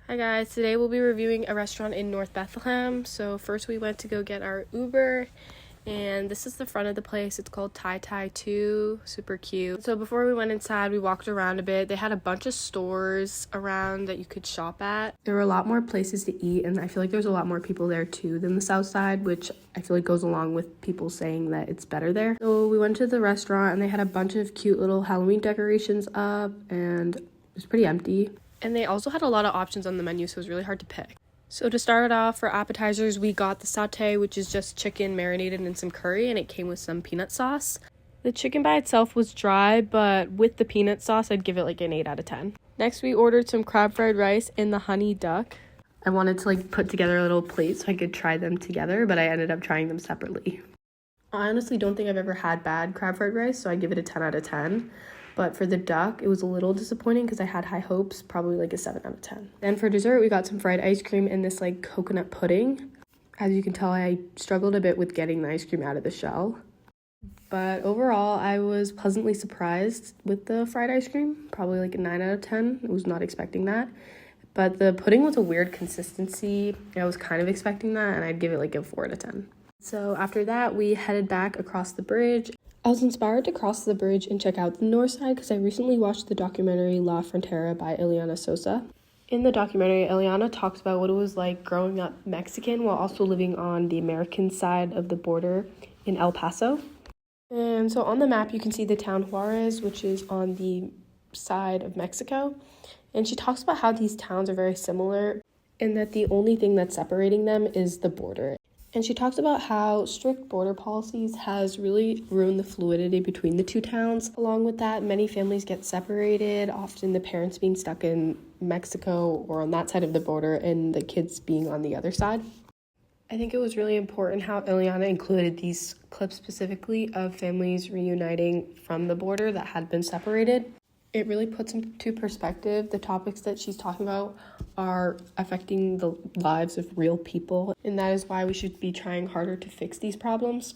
Hi guys, today we'll be reviewing a restaurant in North Bethlehem. So first we went to go get our Uber, and this is the front of the place. It's called Thai Thai 2, super cute. So before we went inside, we walked around a bit. They had a bunch of stores around that you could shop at. There were a lot more places to eat, and I feel like there's a lot more people there too than the south side, which I feel like goes along with people saying that it's better there. So we went to the restaurant and they had a bunch of cute little Halloween decorations up, and it was pretty empty. And they also had a lot of options on the menu, so it was really hard to pick. So to start it off, for appetizers, we got the satay, which is just chicken marinated in some curry, and it came with some peanut sauce. The chicken by itself was dry, but with the peanut sauce, I'd give it like an 8 out of 10. Next, we ordered some crab fried rice and the honey duck. I wanted to put together a little plate so I could try them together, but I ended up trying them separately. I honestly don't think I've ever had bad crab fried rice, so I give it a 10 out of 10. But for the duck, it was a little disappointing because I had high hopes, probably like a 7 out of 10. Then for dessert, we got some fried ice cream and this coconut pudding. As you can tell, I struggled a bit with getting the ice cream out of the shell. But overall, I was pleasantly surprised with the fried ice cream, probably like a 9 out of 10. I was not expecting that. But the pudding was a weird consistency. I was kind of expecting that, and I'd give it like a 4 out of 10. So after that, we headed back across the bridge. I was inspired to cross the bridge and check out the north side because I recently watched the documentary La Frontera by Ileana Sosa. In the documentary, Ileana talks about what it was like growing up Mexican while also living on the American side of the border in El Paso. And so on the map, you can see the town Juarez, which is on the side of Mexico. And she talks about how these towns are very similar and that the only thing that's separating them is the border. And she talks about how strict border policies has really ruined the fluidity between the two towns. Along with that, many families get separated, often the parents being stuck in Mexico or on that side of the border and the kids being on the other side. I think it was really important how Ileana included these clips specifically of families reuniting from the border that had been separated. It really puts into perspective the topics that she's talking about are affecting the lives of real people, and that is why we should be trying harder to fix these problems.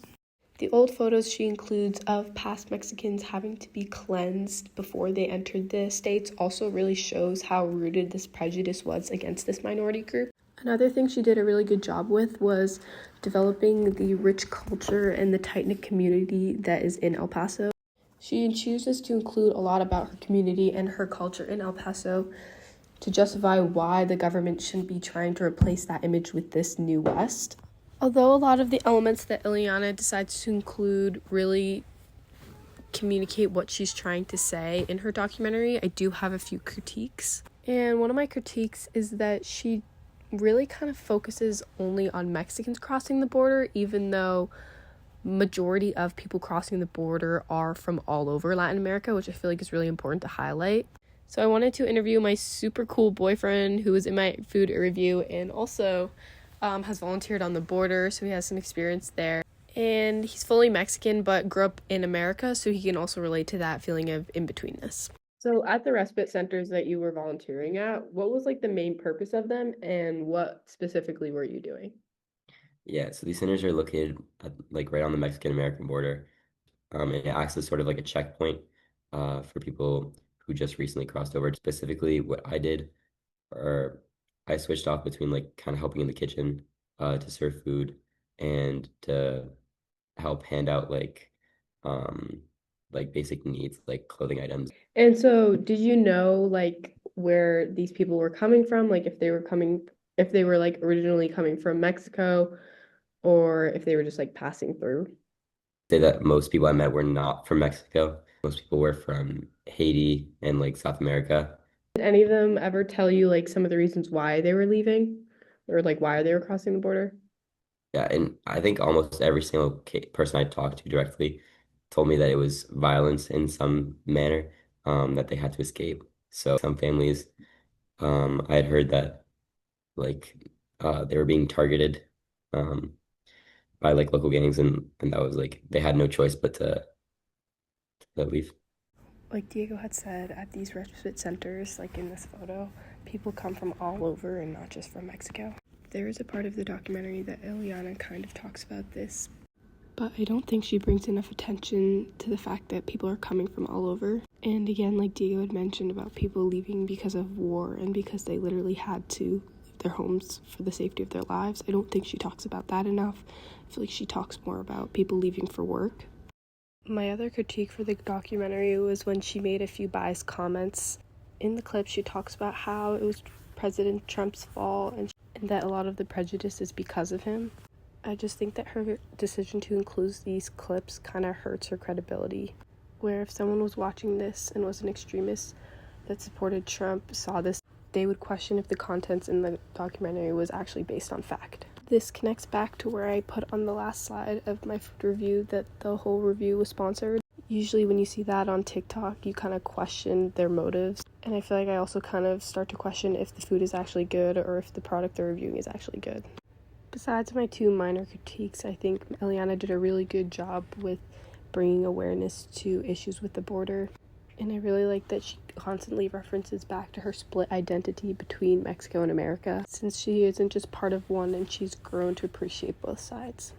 The old photos she includes of past Mexicans having to be cleansed before they entered the States also really shows how rooted this prejudice was against this minority group. Another thing she did a really good job with was developing the rich culture and the tight-knit community that is in El Paso. She chooses to include a lot about her community and her culture in El Paso to justify why the government shouldn't be trying to replace that image with this new West. Although a lot of the elements that Ileana decides to include really communicate what she's trying to say in her documentary, I do have a few critiques. And one of my critiques is that she really kind of focuses only on Mexicans crossing the border, even though majority of people crossing the border are from all over Latin America, which I feel like is really important to highlight. So I wanted to interview my super cool boyfriend who was in my food review and also has volunteered on the border, so he has some experience there. And he's fully Mexican but grew up in America, so he can also relate to that feeling of in-betweenness. So at the respite centers that you were volunteering at, what was the main purpose of them and what specifically were you doing? Yeah, so these centers are located right on the Mexican-American border. And it acts as sort of like a checkpoint for people who just recently crossed over. Specifically, what I did, or I switched off between kind of helping in the kitchen to serve food and to help hand out um basic needs like clothing items. And so, did you know where these people were coming from? If they were originally coming from Mexico, or if they were just passing through? Say that most people I met were not from Mexico. Most people were from Haiti and South America. Did any of them ever tell you some of the reasons why they were leaving, or why they were crossing the border? Yeah, and I think almost every single person I talked to directly told me that it was violence in some manner that they had to escape. So some families, I had heard that like they were being targeted um, by local gangs, and that was they had no choice but to leave. Like Diego had said, at these respite centers, in this photo, people come from all over and not just from Mexico. There is a part of the documentary that Ileana kind of talks about this, but I don't think she brings enough attention to the fact that people are coming from all over. And again, like Diego had mentioned about people leaving because of war and because they literally had to leave their homes for the safety of their lives. I don't think she talks about that enough. I feel like she talks more about people leaving for work. My other critique for the documentary was when she made a few biased comments. In the clip, she talks about how it was President Trump's fault and that a lot of the prejudice is because of him. I just think that her decision to include these clips kind of hurts her credibility. Where if someone was watching this and was an extremist that supported Trump, saw this, they would question if the contents in the documentary was actually based on fact. This connects back to where I put on the last slide of my food review that the whole review was sponsored. Usually when you see that on TikTok, you kind of question their motives. And I feel like I also kind of start to question if the food is actually good or if the product they're reviewing is actually good. Besides my two minor critiques, I think Eliana did a really good job with bringing awareness to issues with the border. And I really like that she constantly references back to her split identity between Mexico and America, since she isn't just part of one and she's grown to appreciate both sides.